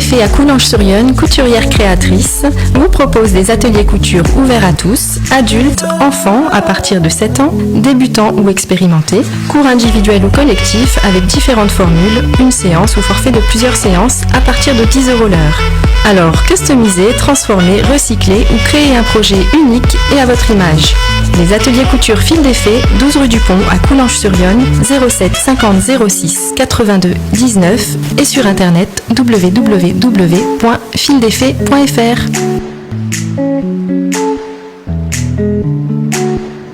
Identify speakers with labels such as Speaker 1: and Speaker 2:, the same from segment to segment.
Speaker 1: des Fées à Coulanges-sur-Yonne, couturière créatrice, vous propose des ateliers couture ouverts à tous, adultes, enfants à partir de 7 ans, débutants ou expérimentés, cours individuels ou collectifs avec différentes formules, une séance ou forfait de plusieurs séances à partir de 10 € l'heure. Alors, customisez, transformez, recyclez ou créez un projet unique et à votre image. Les ateliers couture Fil des Fées, 12 rue du Pont à Coulanges-sur-Yonne, 07 50 06 82 19 et sur internet www.fildesfées.fr.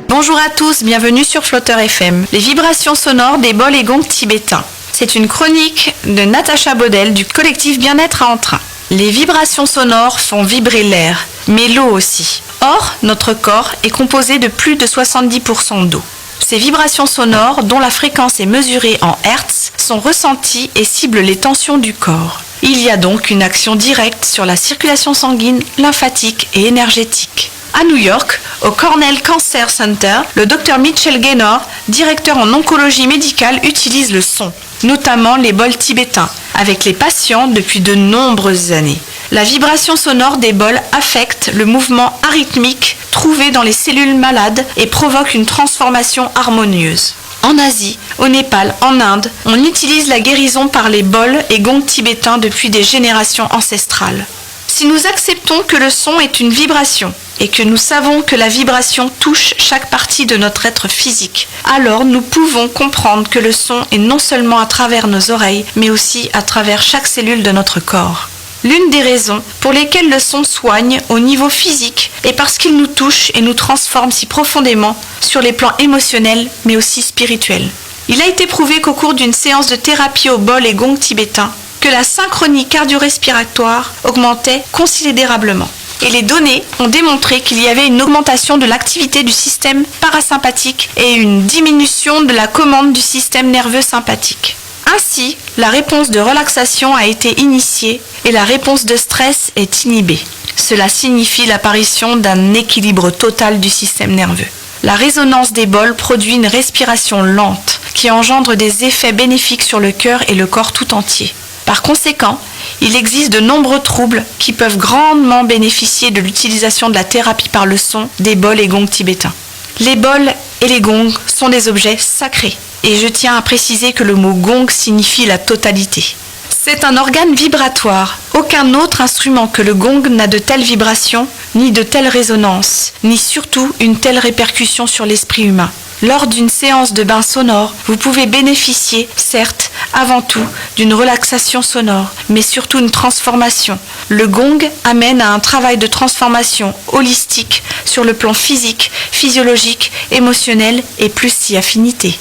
Speaker 2: Bonjour à tous, bienvenue sur Flotteur FM, les vibrations sonores des bols et gongs tibétains. C'est une chronique de Natacha Baudel du collectif Bien-être à Entrain. Les vibrations sonores font vibrer l'air, mais l'eau aussi. Or, notre corps est composé de plus de 70% d'eau. Ces vibrations sonores, dont la fréquence est mesurée en Hertz, sont ressenties et ciblent les tensions du corps. Il y a donc une action directe sur la circulation sanguine, lymphatique et énergétique. À New York, au Cornell Cancer Center, le Dr Mitchell Gaynor, directeur en oncologie médicale, utilise le son, notamment les bols tibétains, avec les patients depuis de nombreuses années. La vibration sonore des bols affecte le mouvement arythmique trouvé dans les cellules malades et provoque une transformation harmonieuse. En Asie, au Népal, en Inde, on utilise la guérison par les bols et gongs tibétains depuis des générations ancestrales. Si nous acceptons que le son est une vibration et que nous savons que la vibration touche chaque partie de notre être physique, alors nous pouvons comprendre que le son est non seulement à travers nos oreilles, mais aussi à travers chaque cellule de notre corps. L'une des raisons pour lesquelles le son soigne au niveau physique est parce qu'il nous touche et nous transforme si profondément sur les plans émotionnels, mais aussi spirituels. Il a été prouvé qu'au cours d'une séance de thérapie au bol et gong tibétain, que la synchronie cardio-respiratoire augmentait considérablement. Et les données ont démontré qu'il y avait une augmentation de l'activité du système parasympathique et une diminution de la commande du système nerveux sympathique. Ainsi, la réponse de relaxation a été initiée et la réponse de stress est inhibée. Cela signifie l'apparition d'un équilibre total du système nerveux. La résonance des bols produit une respiration lente qui engendre des effets bénéfiques sur le cœur et le corps tout entier. Par conséquent, il existe de nombreux troubles qui peuvent grandement bénéficier de l'utilisation de la thérapie par le son des bols et gongs tibétains. Les bols et les gongs sont des objets sacrés et je tiens à préciser que le mot gong signifie la totalité. C'est un organe vibratoire. Aucun autre instrument que le gong n'a de telles vibrations, ni de telles résonances, ni surtout une telle répercussion sur l'esprit humain. Lors d'une séance de bain sonore, vous pouvez bénéficier, certes, avant tout, d'une relaxation sonore, mais surtout une transformation. Le gong amène à un travail de transformation holistique sur le plan physique, physiologique, émotionnel et plus si affinité.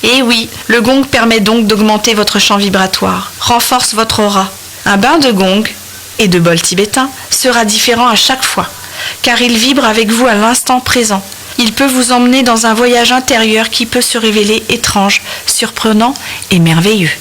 Speaker 2: Et oui, le gong permet donc d'augmenter votre champ vibratoire, renforce votre aura. Un bain de gong et de bol tibétain sera différent à chaque fois, car il vibre avec vous à l'instant présent. Il peut vous emmener dans un voyage intérieur qui peut se révéler étrange, surprenant et merveilleux.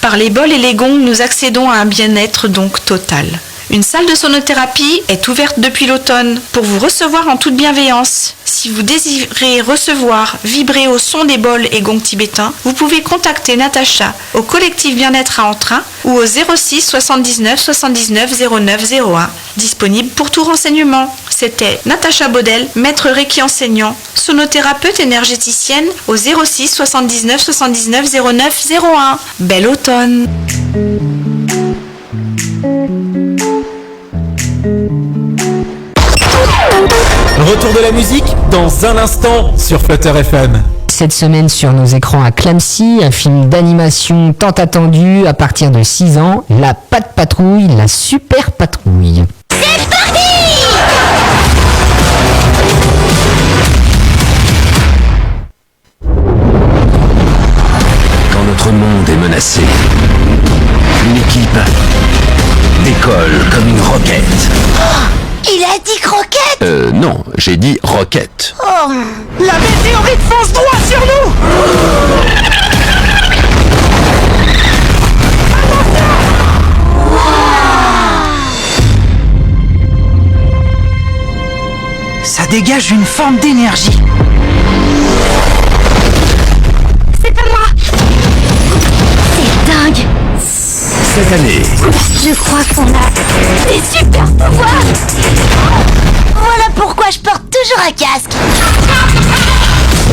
Speaker 2: Par les bols et les gongs, nous accédons à un bien-être donc total. Une salle de sonothérapie est ouverte depuis l'automne pour vous recevoir en toute bienveillance. Si vous désirez recevoir, vibrer au son des bols et gongs tibétains, vous pouvez contacter Natacha au collectif Bien-être à Entrain ou au 06 79 79 09 01, disponible pour tout renseignement. C'était Natacha Baudel, maître Reiki enseignant, sonothérapeute énergéticienne au 06 79 79 09 01. Bel automne!
Speaker 3: Retour de la musique dans un instant sur Flutter FM.
Speaker 4: Cette semaine sur nos écrans à Clamcy, un film d'animation tant attendu à partir de 6 ans, La Patte Patrouille, la super patrouille.
Speaker 5: C'est parti!
Speaker 6: Quand notre monde est menacé, une équipe décolle comme une roquette.
Speaker 5: Il a dit croquette!
Speaker 6: Non, j'ai dit roquette.
Speaker 5: Oh.
Speaker 7: La météorite fonce droit sur nous! Ça dégage une forme d'énergie.
Speaker 5: C'est pas moi! C'est dingue!
Speaker 6: Cette année,
Speaker 5: Je crois qu'on a des super pouvoirs. Voilà pourquoi je porte toujours un casque.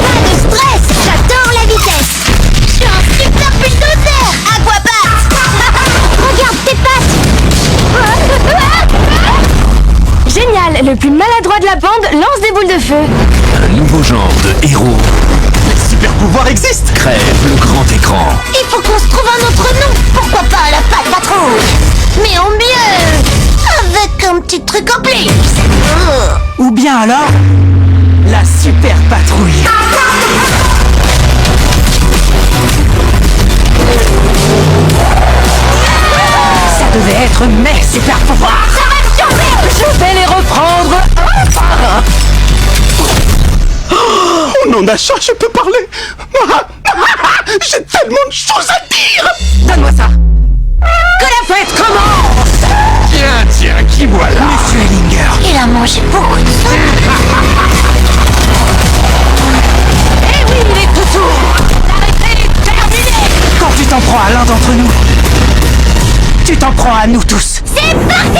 Speaker 5: Pas de stress, j'adore la vitesse. Je suis un super bulldozer. Aquapat. Regarde tes pattes.
Speaker 1: Génial, le plus maladroit de la bande lance des boules de feu.
Speaker 6: un nouveau genre de héros
Speaker 7: Les super pouvoirs existent.
Speaker 6: crève le grand écran.
Speaker 5: Il faut qu'on se trouve un autre nom. Pourquoi pas la patte patrouille? Mais en mieux, avec un petit truc en plus.
Speaker 7: Ou bien alors, la super patrouille. Ça devait être mes super pouvoirs.
Speaker 5: Ça va me chauffer.
Speaker 7: Je vais les reprendre un par un. Oh non, Nacha, je peux parler. J'ai tellement de choses à dire. Donne-moi ça. Que la fête commence.
Speaker 6: Tiens, qui voilà?
Speaker 7: Monsieur Ellinger.
Speaker 5: Il a mangé beaucoup de sang.
Speaker 7: Eh oui, il est tout tour. L'arrêté est terminé. Quand tu t'en prends à l'un d'entre nous, tu t'en prends à nous tous.
Speaker 5: C'est parti.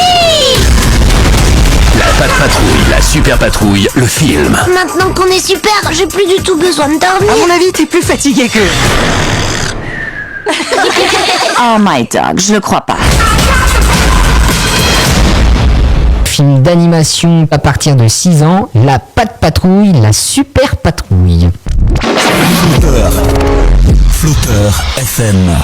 Speaker 6: La Patte Patrouille, la Super Patrouille, le film.
Speaker 5: Maintenant qu'on est super, j'ai plus du tout besoin de dormir.
Speaker 7: À mon avis, t'es plus fatigué que...
Speaker 8: Oh my dog, je le crois pas.
Speaker 4: Film d'animation à partir de 6 ans, La Patte Patrouille, la Super Patrouille.
Speaker 3: Flotteur FM.